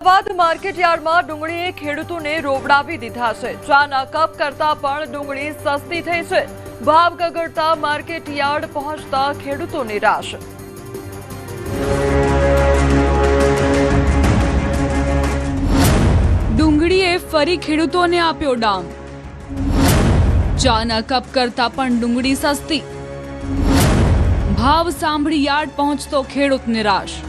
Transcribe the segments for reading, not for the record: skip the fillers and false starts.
અમદાવાદ માર્કેટયાર્ડમાં ડુંગળીએ ખેડૂતોને રોવડાવી દીધા છે। ચાના કપ કરતા પણ ડુંગળી સસ્તી થઈ છે। ભાવ ગગડતા માર્કેટયાર્ડ પહોંચતા ખેડૂતો નિરાશ। ડુંગળીએ ફરી ખેડૂતોને આપ્યો ડામ। ચાના કપ કરતા પણ ડુંગળી સસ્તી। ભાવ સાંભળી યાર્ડ પહોંચતો ખેડૂત નિરાશ।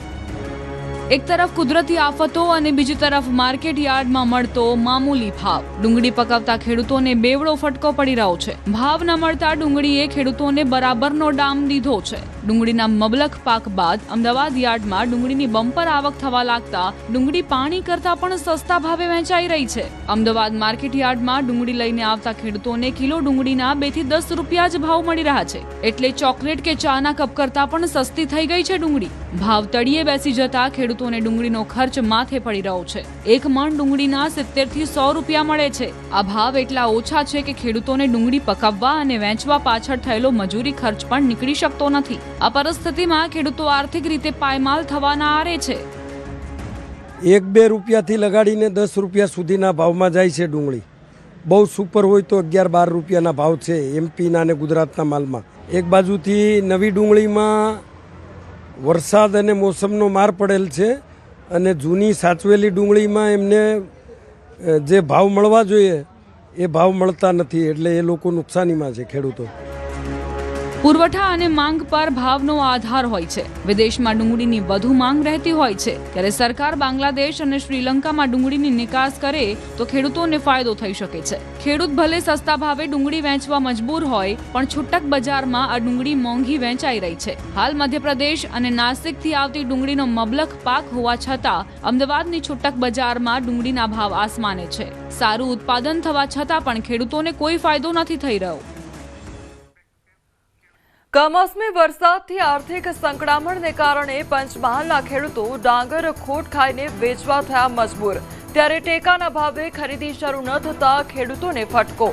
એક તરફ કુદરતી આફતો અને બીજી તરફ માર્કેટ યાર્ડમાં મળતો મામૂલી ભાવ। ડુંગળી પકવતા ખેડૂતોને બેવડો ફટકો પડી રહ્યો છે। ભાવ ન મળતા ડુંગળીએ ખેડૂતોને બરાબરનો ડામ દીધો છે। ડુંગળીના મબલખ પાક બાદ અમદાવાદ યાર્ડમાં ડુંગળીની બમ્પર આવક થવા લાગતા ડુંગળી પાણી કરતા પણ સસ્તા ભાવે વેચાઈ રહી છે। અમદાવાદ માર્કેટ યાર્ડમાં ડુંગળી લઈને આવતા ખેડૂતોને કિલો ડુંગળીના 2 થી 10 રૂપિયા જ ભાવ મળી રહ્યા છે। એટલે ચોકલેટ કે ચાના કપ કરતા પણ સસ્તી થઈ ગઈ છે ડુંગળી। ભાવ તળિયે બેસી જતા ખેડૂતોને ડુંગળીનો ખર્ચ માથે પડી રહ્યો છે। એક મણ ડુંગળીના 70 થી 100 રૂપિયા મળે છે। આ ભાવ એટલા ઓછા છે કે ખેડૂતોને ડુંગળી પકવવા અને વેચવા પાછળ થયેલો મજૂરી ખર્ચ પણ નીકળી શકતો નથી। આ પરિસ્થિતિમાં ખેડૂતો આર્થિક રીતે પાયમાલ થવાના આરે છે। 1-2 રૂપિયાથી લગાડીને 10 રૂપિયા સુધીના ભાવમાં જાય છે ડુંગળી। બહુ સુપર હોય તો 11-12 રૂપિયાના ભાવ છે એમપીના અને ગુજરાતના માલમાં। એક બાજુથી નવી ડુંગળીમાં વરસાદ અને મોસમનો માર પડેલ છે અને જૂની સાચવેલી ડુંગળીમાં એમને જે ભાવ મળવા જોઈએ એ ભાવ મળતા નથી, એટલે એ લોકો નુકસાનીમાં છે ખેડૂતો। પુરવઠા અને માંગ પર ભાવનો આધાર હોય છે। વિદેશમાં ડુંગળીની વધુ માંગ રહેતી હોય છે, ત્યારે સરકાર બાંગ્લાદેશ અને શ્રીલંકામાં ડુંગળીની નિકાસ કરે તો ખેડૂતોને ફાયદો થઈ શકે છે। ખેડૂત ભલે સસ્તા ભાવે ડુંગળી વેચવા મજબૂર હોય, પણ છૂટક બજારમાં આ ડુંગળી મોંઘી વેચાઈ રહી છે। હાલ મધ્યપ્રદેશ અને નાસિકથી આવતી ડુંગળીનો મબલખ પાક હોવા છતાં અમદાવાદની છૂટક બજારમાં ડુંગળીના ભાવ આસમાને છે। સારું ઉત્પાદન થવા છતાં પણ ખેડૂતોને કોઈ ફાયદો નથી થઈ રહ્યો। કમોસમી વરસાદથી આર્થિક સંકળામણને કારણે પંચમહાલના ખેડૂતો ડાંગર ખોટ ખાઈને વેચવા થયા મજબૂર। ત્યારે ટેકાના ભાવે ખરીદી શરૂ ન થતા ખેડૂતોને ફટકો।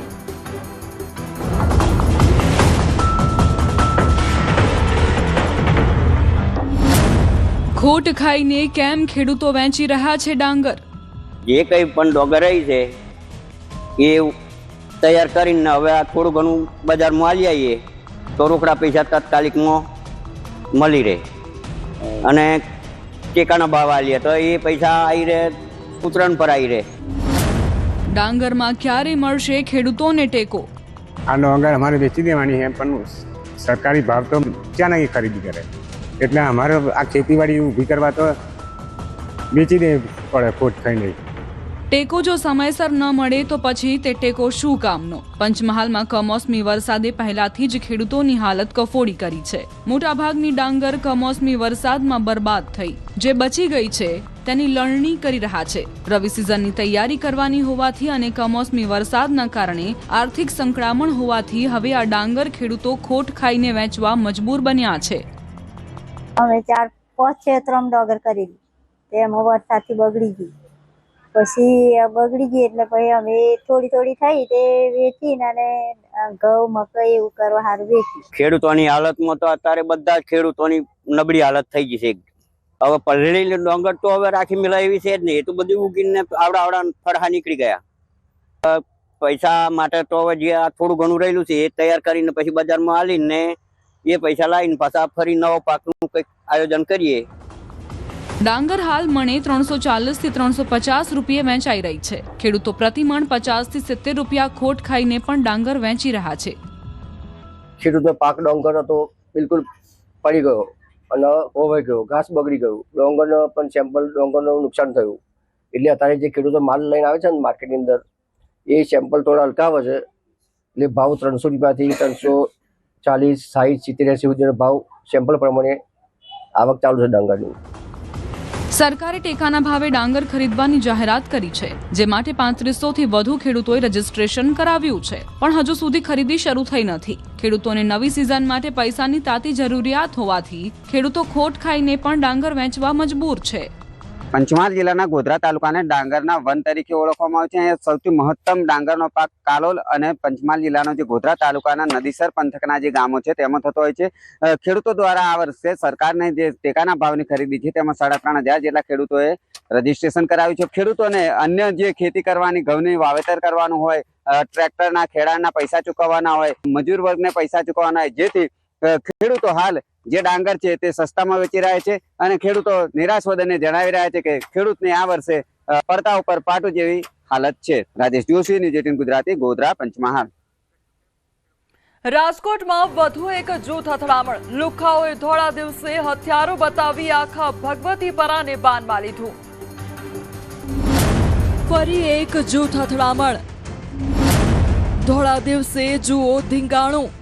ખોટ ખાઈને કેમ ખેડૂતો વેચી રહ્યા છે ડાંગર? જે કંઈ પણ ડોગર રહી છે એ તૈયાર કરીને હવે આ થોડું ઘણું બજારમાં આવી આવીએ તો રોકડા પૈસા તાત્કાલિકમાં મળી રહે અને ટેકાના ભાવ આવીએ તો એ પૈસા આવી રહે, ઉતરણ પર આવી રહે। ડાંગરમાં ક્યારે મળશે ખેડૂતોને ટેકો? આ ડોંગર અમારે વેચી દેવાની છે, પણ સરકારી ભાવ તો ક્યાં નહીં ખરીદી કરે, એટલે અમારે આ ખેતીવાડી ઊભી કરવા તો વેચી દે પડે ખોટ ખાઈને। ટેકો જો સમયસર ન મળે તો પછી તે ટેકો શું કામનો? પંચમહાલમાં કમોસમી વરસાદે પહેલાથી જ ખેડૂતોની હાલત કફોડી કરી છે। મોટાભાગની ડાંગર કમોસમી વરસાદમાં બરબાદ થઈ। જે બચી ગઈ છે તેની લણણી કરી રહ્યા છે। રવિ સિઝનની તૈયારી કરવાની હોવાથી અને કમોસમી વરસાદના કારણે આર્થિક સંકળામણ હોવાથી હવે આ ડાંગર ખેડૂતો ખોટ ખાઈને વેચવા મજબૂર બન્યા છે। અમે 4-5-6 ડોગર કરી તેમાં વરસાદથી બગડી ગઈ, પછી બગડી ગઈ એટલે પછી અમે થોડી થઈ તે વેચીને અને ઘઉં મકઈ એવું કરવા સારું વેચી। ખેડૂતોની હાલતમાં તો અત્યારે બધા જ ખેડૂતોની નબળી હાલત થઈ ગઈ છે। હવે પલળેલી ડોંગર તો હવે રાખી મેળા એવી છે જ નહીં, એ તો બધું ઉગીને આવડા ફળહા નીકળી ગયા। પૈસા માટે તો હવે જે આ થોડું ઘણું રહેલું છે એ તૈયાર કરીને પછી બજારમાં આવીને એ પૈસા લાવીને પાછા ફરી નવો પાકનું કંઈક આયોજન કરીએ। ડાંગર હાલ મણે 340 થી 350 રૂપિયે વેચાઈ રહી છે। ખેડૂતો પ્રતિ મણ 50 થી 70 રૂપિયા ખોટ ખાઈને પણ ડાંગર વેચી રહ્યા છે। ખેડૂતો પાક ડોંગર હતો બિલકુલ પડી ગયો અને હોવાઈ ગયો, ઘાસ બગડી ગયું, ડોંગરનો પણ સેમ્પલ ડોંગરનું નુકસાન થયું। એટલે અત્યારે જે ખેડૂતો માલ લઈને આવે છે ને માર્કેટની અંદર એ સેમ્પલ થોડા હલકાવે છે, એટલે ભાવ 300 રૂપિયાથી 340, 60, 70, 80 સુધીનો ભાવ સેમ્પલ પ્રમાણે આવક ચાલુ છે ડાંગરની। સરકારે ટેકાના ભાવે ડાંગર ખરીદવાની જાહેરાત કરી છે, જે માટે 3500 થી વધુ ખેડૂતોએ રજીસ્ટ્રેશન કરાવ્યું છે, પણ હજુ સુધી ખરીદી શરૂ થઈ નથી। ખેડૂતોને નવી સિઝન માટે પૈસાની તાતી જરૂરિયાત હોવાથી ખેડૂતો ખોટ ખાઈને પણ ડાંગર વેચવા મજબૂર છે। પંચમહાલ જિલ્લાના ગોધરા તાલુકાને ડાંગરના વન તરીકે ઓળખવામાં આવે છે. અહીંયા સૌથી મહત્તમ ડાંગરનો પાક કાલોલ અને પંચમહાલ જિલ્લાનો જે ગોધરા તાલુકાના નદીસર પંથકના જે ગામો છે તેમાં થતો હોય છે. ખેડૂતો દ્વારા આ વર્ષે સરકારને જે ટેકાના ભાવની ખરીદી છે તેમાં 3,500 જેટલા ખેડૂતોએ રજીસ્ટ્રેશન કરાવ્યું છે. ખેડૂતોને અન્ય જે ખેતી કરવાની, ઘઉંની વાવેતર કરવાનું હોય, ટ્રેક્ટરના ખેડાના પૈસા ચૂકવવાના હોય, મજૂર વર્ગને પૈસા ચૂકવવાના હોય, જેથી ખેડૂતો હાલ જે ડાંગર છે તે સસ્તામાં વેચી રહ્યા છે અને ખેડૂતો નિરાશ વદને જણાવી રહ્યા છે કે ખેડૂતને આ વર્ષે પડતા ઉપર પાટું જેવી હાલત છે. રાજેશ જોશી, ન્યૂઝ 18 ગુજરાતી, ગોધરા, પંચમહાલ. રાજકોટમાં વધુ એક જૂથ અથડામણ. લુખ્ખાઓએ ધોળા દિવસે હથિયારો બતાવી આખા ભગવતીપરાને બાનમાં લીધું. ફરી એક જૂથ અથડામણ. ધોળા દિવસે જુઓ ધીંગાણું.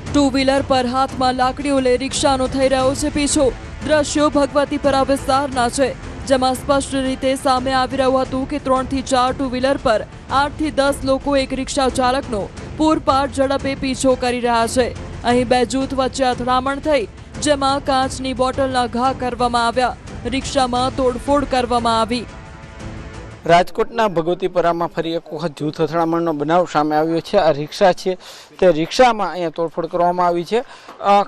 ટુ વ્હીલર પર હાથમાં લાકડીઓ લઈ રિક્ષાનો થઈ રહ્યો છે પીછો. દ્રશ્યો ભગવતીપરા વિસ્તારના છે, જેમાં સ્પષ્ટ રીતે સામે આવી રહ્યું હતું કે 3 થી 4 ટુ વ્હીલર પર 8 થી 10 લોકો એક રિક્ષા ચાલકનો પૂરપાટ ઝડપે પીછો કરી રહ્યા છે. અહીં 2 જૂથ વચ્ચે અથડામણ થઈ, જેમાં કાચની બોટલના ઘા કરવામાં આવ્યા. રિક્ષામાં તોડફોડ કરવામાં આવી. રાજકોટના ભગવતીપરામાં ફરી એક વખત જૂથ અથડામણનો બનાવ સામે આવ્યો છે. આ રિક્ષા છે તે રિક્ષામાં અહીંયા તોડફોડ કરવામાં આવી છે.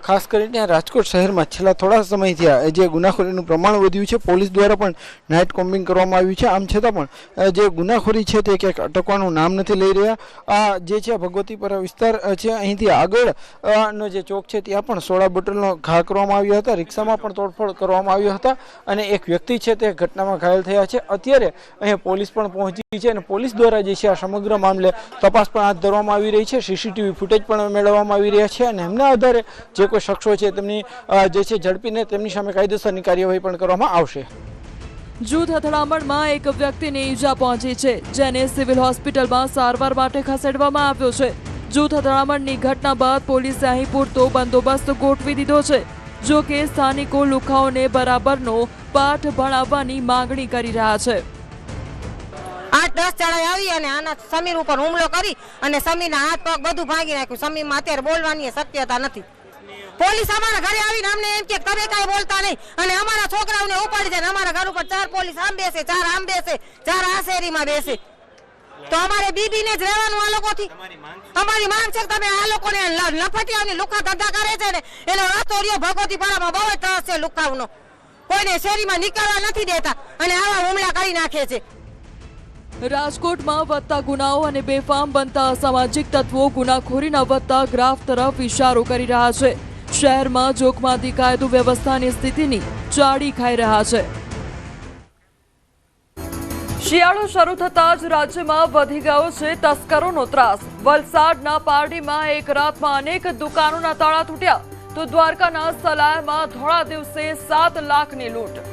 ખાસ કરીને રાજકોટ શહેરમાં છેલ્લા થોડા સમયથી જે ગુનાખોરીનું પ્રમાણ વધ્યું છે, પોલીસ દ્વારા પણ નાઇટ કોમ્બિંગ કરવામાં આવ્યું છે. આમ છતાં પણ જે ગુનાખોરી છે તે ક્યાંક અટકવાનું નામ નથી લઈ રહ્યા. આ જે છે ભગવતીપરા વિસ્તાર છે, અહીંથી આગળ નો જે ચોક છે ત્યાં પણ સોડા બોટલનો ઘા કરવામાં આવ્યા હતા. રિક્ષામાં પણ તોડફોડ કરવામાં આવ્યા હતા અને એક વ્યક્તિ છે તે ઘટનામાં ઘાયલ થયા છે. અત્યારે અહીંયા પોલીસ પણ પહોંચી છે અને પોલીસ દ્વારા જે છે આ સમગ્ર મામલે તપાસ પણ હાથ ધરવામાં આવી રહી છે. સીસીટીવી ફૂટેજ પણ મેળવવામાં આવી રહ્યા છે અને એમના આધારે જે કોઈ શખ્સો છે તેમની જે છે ઝડપીને તેમની સામે કાયદેસરની કાર્યવાહી પણ કરવામાં આવશે. જૂથ અથડામણમાં એક વ્યક્તિને ઈજા પહોંચી છે, જેને સિવિલ હોસ્પિટલમાં સારવાર માટે ખસેડવામાં આવ્યો છે. જૂથ અથડામણની ઘટના બાદ પોલીસે અહીં પૂરતો બંદોબસ્ત ગોઠવી દીધો છે. જો કે સ્થાનિકો લુખ્ખાઓને બરાબરનો પાઠ ભણાવવાની માંગણી કરી રહ્યા છે. 8-10 જણા આવી અને આના સમીર ઉપર હુમલો કરી અને સમીરના હાથ પગ બધું ભાંગી નાખ્યું. સમીરમાં અત્યારે બોલવાની શક્યતા નથી. પોલીસ અમારા ઘરે આવીને અમને એમ કે તમે કાંઈ બોલતા નહીં અને અમારા છોકરાઓને ઉપાડી જાય. અમારા ઘર ઉપર 4 પોલીસ આમ બેસે, 4 આમ બેસે, 4 આ શેરીમાં બેસે. તો અમારે બીબીને જ રહેવાનું આ લોકોથી. અમારી માંગ છે કે તમે આ લોકોને લફટિયાની લુખ્ખા ધંધા કરે છે ને એનો રસ્તો રહ્યો. ભગવતીપરામાં બહુ જ ત્રાસ છે લુખ્ખાઓનો. કોઈને શેરીમાં નીકળવા નથી દેતા અને આવા હુમલા કરી નાખે છે. રાજકોટમાં વધતા ગુનાઓ અને બેફામ બનતા અસામાજિક તત્વો ગુનાખોરીના વધતા ગ્રાફ તરફ ઇશારો કરી રહ્યા છે. શહેરમાં જોખમાતી કાયદો વ્યવસ્થાની સ્થિતિની ચાડી ખાઈ રહ્યા છે. શિયાળો શરૂ થતાં જ રાજ્યમાં વધી ગયો છે તસ્કરોનો ત્રાસ. વલસાડના પારડીમાં એક રાતમાં અનેક દુકાનોના તાળા તૂટ્યા, તો દ્વારકાના સલાયામાં ધોળા દિવસે 7 લાખની લૂંટ.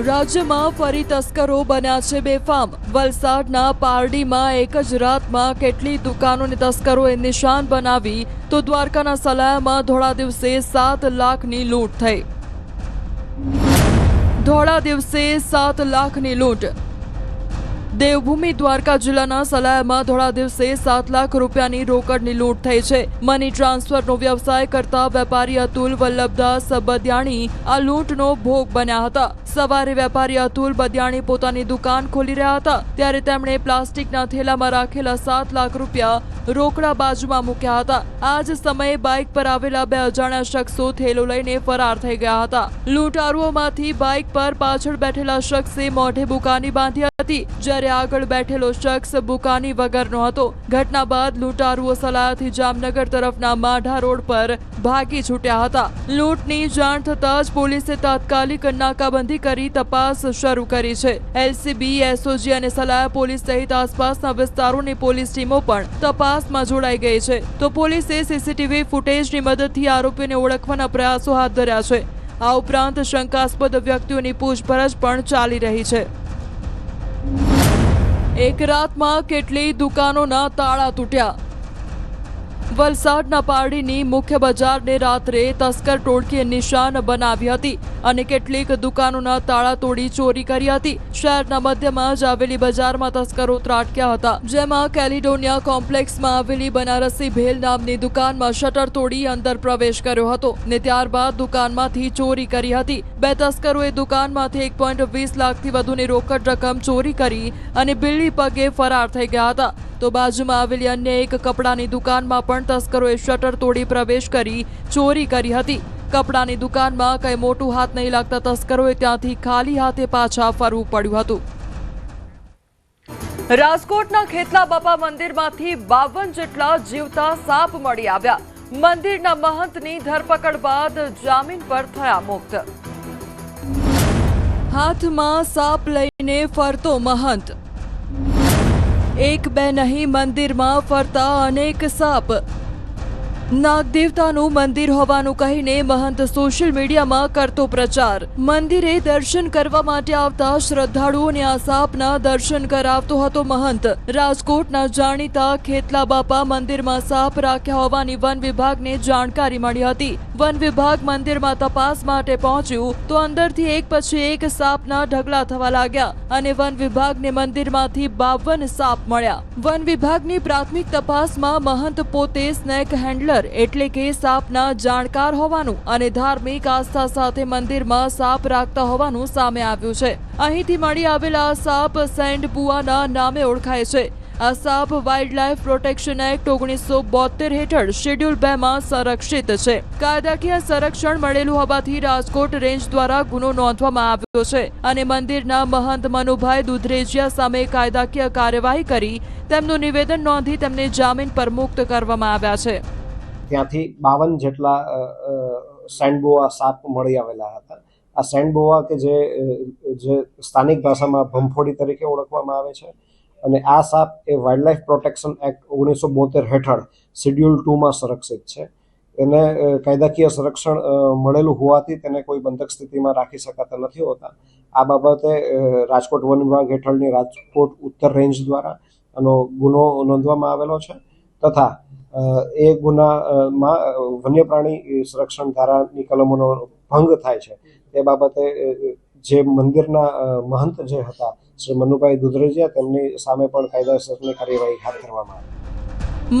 રાજ્યમાં ફરી તસ્કરો બન્યા છે બેફામ. વલસાડના પારડીમાં એક જ રાતમાં કેટલી દુકાનોને તસ્કરોએ નિશાન બનાવી, તો દ્વારકાના સલાયામાં ધોળા દિવસે 7 લાખની લૂંટ થઈ. ધોળા દિવસે 7 લાખની લૂંટ. દેવભૂમિ દ્વારકા જિલ્લાના સલાયામાં ધોળા દિવસે 7 લાખ રૂપિયાની રોકડની લૂંટ થઈ છે. મની ટ્રાન્સફરનો વ્યવસાય કરતા વેપારી અતુલ વલ્લભદાસ બદિયાણી આ લૂંટનો ભોગ બન્યા હતા. સવારે વેપારી અતુલ બદિયાણી પોતાની દુકાન ખોલી રહ્યા હતા, ત્યારે તેમણે પ્લાસ્ટિકના થેલામાં રાખેલા 7 લાખ રૂપિયા રોકડા બાજુમાં મૂક્યા હતા. આ જ સમયે બાઇક પર આવેલા 2 અજાણ્યા શખ્સો થેલો લઈને ફરાર થઈ ગયા હતા. લૂંટારુઓમાંથી બાઇક પર પાછળ બેઠેલા શખ્સે મોઢે બુકાની બાંધી હતી, જ્યારે આગળ બેઠેલો શખ્સ બુકાની વગરનો હતો. ઘટના બાદ લૂંટારુઓ સલાયાથી જામનગર તરફના માઢા રોડ પર ભાગી છૂટ્યા હતા. લૂંટની જાણ થતાં જ પોલીસે તાત્કાલિક નાકાબંધી કરી તપાસ શરૂ કરી છે. એલસીબી, એસઓજી અને સલાયા પોલીસ સહિત આસપાસના વિસ્તારોની પોલીસ ટીમો પણ તપાસમાં જોડાઈ ગઈ છે. તો પોલીસે સીસીટીવી ફૂટેજની મદદથી આરોપીને ઓળખવાના પ્રયાસો હાથ ધર્યા છે. આ ઉપરાંત શંકાસ્પદ વ્યક્તિઓની પૂછપરછ પણ ચાલી રહી છે. એક રાતમાં કેટલી દુકાનોના તાળા તૂટ્યા. વલસાડના પારડીની મુખ્ય બજારને રાત્રે તસ્કર ટોળકીએ નિશાન બનાવી હતી અને કેટલીક દુકાનોના તાળા તોડી ચોરી કરી હતી. શહેરના મધ્યમાં જ આવેલી બજારમાં તસ્કરો ત્રાટક્યા હતા, જેમાં કેલિડોનિયા કોમ્પ્લેક્સમાં આવેલી બનારસી ભેલ નામની દુકાનમાં શટર તોડી અંદર પ્રવેશ કર્યો હતો ને ત્યારબાદ દુકાનમાંથી ચોરી કરી હતી. બે તસ્કરોએ દુકાનમાંથી 1.20 લાખથી વધુની રોકડ રકમ ચોરી કરી અને બીડી પગે ફરાર થઈ ગયા હતા. તો બાજુમાં આવેલી અન્ય એક કપડાની દુકાનમાં પણ તસ્કરોએ શટર તોડી પ્રવેશ કરી ચોરી કરી હતી. કપડાની દુકાનમાં કઈ મોટું હાથ નહીં લાગતા તસ્કરોએ ત્યાંથી ખાલી હાથે પાછા ફરવું પડ્યું હતું. રાજકોટના ખેતલા બાપા મંદિરમાંથી 52 જેટલા જીવતા સાપ મળી આવ્યા. મંદિરના મહંતની ધરપકડ બાદ જામીન પર થયા મુક્ત. હાથમાં સાપ લઈને ફરતો મહંત. એક બે નહીં, મંદિરમાં ફરતા અનેક સાપ. નાગદેવતાનું મંદિર હોવાનું કહીને મહંત સોશિયલ મીડિયામાં કરતો પ્રચાર. મંદિરે દર્શન કરવા માટે આવતા શ્રદ્ધાળુઓને આ સાપના દર્શન કરાવતો હતો મહંત. રાજકોટના જાણીતા ખેતલા બાપા મંદિરમાં સાપ રાખ્યા હોવાની વન વિભાગને જાણકારી મળી હતી. વન વિભાગ મંદિરમાં તપાસ માટે પહોંચ્યું તો અંદરથી એક પછી એક સાપના ઢગલા થવા લાગ્યા અને વન વિભાગને મંદિરમાંથી 52 સાપ મળ્યા. વન વિભાગની પ્રાથમિક તપાસમાં મહંત પોતે સ્નેક હેન્ડલર એટલે કે સાપના જાણકાર હોવાનું અને ધાર્મિક આસ્થા સાથે મંદિરમાં સાપ રાખતા હોવાનું સામે આવ્યું છે. અહીંથી મળી આવેલા સાપ સેન્ડ બુઆના નામે ઓળખાય છે. આ સાપ વાઇલ્ડલાઇફ પ્રોટેક્શન એક્ટ 1972 હેઠળ શેડ્યુલ 2 માં સંરક્ષિત છે. કાયદાકીય સંરક્ષણ મળેલું હોવાથી રાજકોટ રેન્જ દ્વારા ગુનો નોંધવામાં આવ્યો છે અને મંદિરના મહંત મનુભાઈ દુધરેજિયા સામે કાયદાકીય કાર્યવાહી કરી તેમનું નિવેદન નોંધી તેમને જામીન પર મુક્ત કરવામાં આવ્યા છે. ત્યાંથી 52 જેટલા સેન્ડબોઆ સાપ મળી આવેલા હતા. આ સેન્ડબોઆ કે જે સ્થાનિક ભાષામાં ભંફોડી તરીકે ઓળખવામાં આવે છે અને આ સાપ એ વાઇલ્ડલાઇફ પ્રોટેક્શન એક્ટ 1972 હેઠળ શેડ્યુલ 2 માં સંરક્ષિત છે. એને કાયદાકીય સંરક્ષણ મળેલું હોવાથી તેને કોઈ બંધક સ્થિતિમાં રાખી શકાતા નથી હોતા. આ બાબતે રાજકોટ વન વિભાગ હેઠળની રાજકોટ ઉત્તર રેન્જ દ્વારા આનો ગુનો નોંધવામાં આવેલો છે તથા એ ગુનામાં વન્ય પ્રાણી સંરક્ષણ ધારાની કલમોનો ભંગ થાય છે તે બાબતે જે મંદિરના મહંત જે હતા શ્રી મનુભાઈ દુધરેજિયા તેમની સામે પણ કાયદાસરની કાર્યવાહી હાથ ધરવામાં આવી.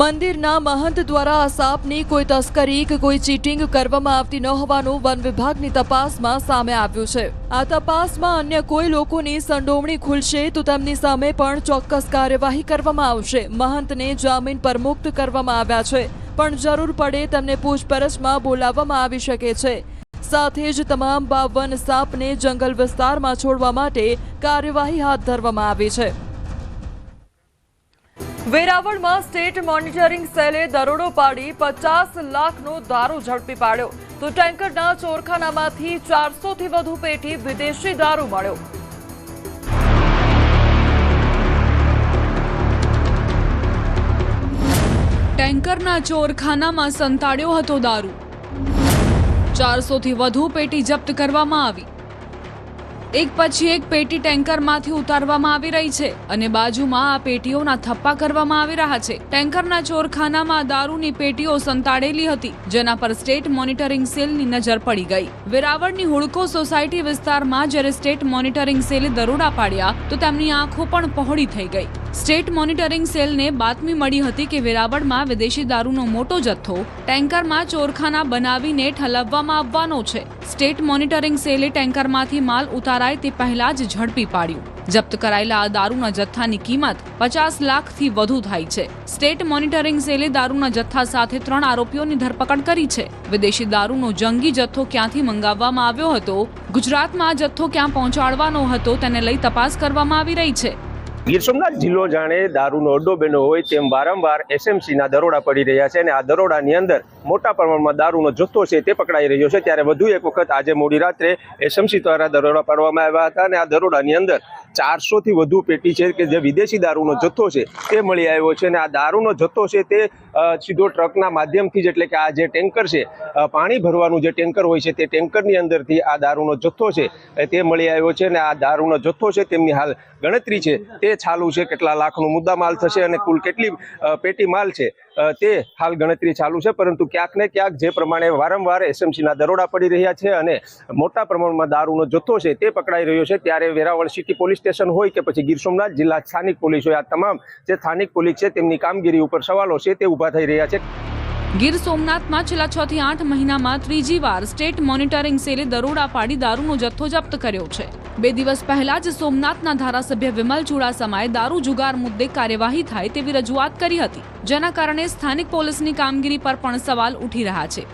મંદિરના મહંત દ્વારા આ સાપની કોઈ તસ્કરી કે કોઈ ચીટિંગ કરવામાં આવતી ન હોવાનું વન વિભાગની તપાસમાં સામે આવ્યું છે. આ તપાસમાં અન્ય કોઈ લોકોની સંડોવણી ખુલશે તો તેમની સામે પણ ચોક્કસ કાર્યવાહી કરવામાં આવશે. મહંતને જામીન પર મુક્ત કરવામાં આવ્યા છે પણ જરૂર પડે તેમને પૂછપરછમાં બોલાવવામાં આવી શકે છે. સાથે જ તમામ 52 સાપને જંગલ વિસ્તારમાં છોડવા માટે કાર્યવાહી હાથ ધરવામાં આવી છે. વેરાવળમાં સ્ટેટ મોનિટરિંગ સેલે દરોડો પાડી 50 લાખનો દારૂ ઝડપી પાડ્યો તો ટેન્કરના ચોરખાનામાંથી 400થી વધુ પેટી વિદેશી દારૂ મળ્યો. ટેન્કરના ચોરખાનામાં સંતાડ્યો હતો દારૂ. 400થી વધુ પેટી જપ્ત કરવામાં આવી. એક પછી એક પેટી ટેન્કરમાંથી ઉતારવામાં આવી રહી છે અને બાજુમાં આ પેટીઓના થપ્પા કરવામાં આવી રહ્યા છે. ટેન્કરના ચોરખાનામાં દારૂની પેટીઓ સંતાડેલી હતી જેના પર સ્ટેટ મોનિટરિંગ સેલની નજર પડી ગઈ. વેરાવળની હુડકો સોસાયટી વિસ્તારમાં જ્યારે સ્ટેટ મોનિટરિંગ સેલે દરોડા પાડ્યા તો તેમની આંખો પણ પહોળી થઈ ગઈ. સ્ટેટ મોનિટરિંગ સેલને બાતમી મળી હતી કે વેરાવળમાં વિદેશી દારૂનો મોટો જથ્થો ટેન્કરમાં ચોરખાના બનાવીને ઠલવવામાં આવવાનો છે. સ્ટેટ મોનિટરિંગ સેલે ટેન્કરમાંથી માલ ઉતારાય તે પહેલા જ ઝડપી પાડ્યું. જપ્ત કરાયેલા આ દારૂના જથ્થાની કિંમત 50 લાખથી વધુ થાય છે. સ્ટેટ મોનિટરિંગ સેલે દારૂના જથ્થા સાથે 3 આરોપીઓની ધરપકડ કરી છે. વિદેશી દારૂનો જંગી જથ્થો ક્યાંથી મંગાવવામાં આવ્યો હતો, ગુજરાતમાં આ જથ્થો ક્યાં પહોંચાડવાનો હતો તેને લઈ તપાસ કરવામાં આવી રહી છે. ગીર સોમનાથ જિલ્લો જાણે દારૂનો અડ્ડો બન્યો હોય તેમ વારંવાર એસએમસીના દરોડા પડી રહ્યા છે અને આ દરોડાની અંદર મોટા પ્રમાણમાં દારૂનો જથ્થો છે તે પકડાઈ રહ્યો છે. ત્યારે વધુ એક વખત આજે મોડી રાત્રે એસએમસી દ્વારા દરોડા પાડવામાં આવ્યા હતા અને આ દરોડાની અંદર 400થી વધુ પેટી છે કે જે વિદેશી દારૂનો જથ્થો છે તે મળી આવ્યો છે અને આ દારૂનો જથ્થો છે તે સીધો ટ્રકના માધ્યમથી જ, એટલે કે આ જે ટેન્કર છે, પાણી ભરવાનું જે ટેન્કર હોય છે તે ટેન્કરની અંદરથી આ દારૂનો જથ્થો છે તે મળી આવ્યો છે અને આ દારૂનો જથ્થો છે તેમની હાલ ગણતરી છે તે ચાલુ છે. કેટલા લાખનો મુદ્દા માલ થશે અને કુલ કેટલી પેટી માલ છે તે હાલ ગણતરી ચાલુ છે. પરંતુ ક્યાંક ને ક્યાંક જે પ્રમાણે વારંવાર એસએમસીના દરોડા પડી રહ્યા છે અને મોટા પ્રમાણમાં દારૂનો જથ્થો છે તે પકડાઈ રહ્યો છે, ત્યારે વેરાવળ સિટી પોલીસ સ્ટેશન હોય કે પછી ગીર સોમનાથ જિલ્લા સ્થાનિક પોલીસ હોય, આ તમામ જે સ્થાનિક પોલીસ છે તેમની કામગીરી ઉપર સવાલો છે તે ઊભા થઈ રહ્યા છે. ગીર સોમનાથમાં છેલ્લા 6 થી 8 મહિનામાં ત્રીજી વાર સ્ટેટ મોનિટરિંગ સેલે દરોડા પાડી દારૂનો જથ્થો જપ્ત કર્યો છે. 2 દિવસ પહેલા જ સોમનાથના ધારાસભ્ય વિમલ ચુડાસમાએ દારૂ જુગાર મુદ્દે કાર્યવાહી થાય તેવી રજૂઆત કરી હતી, જેના કારણે સ્થાનિક પોલીસની કામગીરી પર પણ સવાલ ઉઠી રહ્યા છે.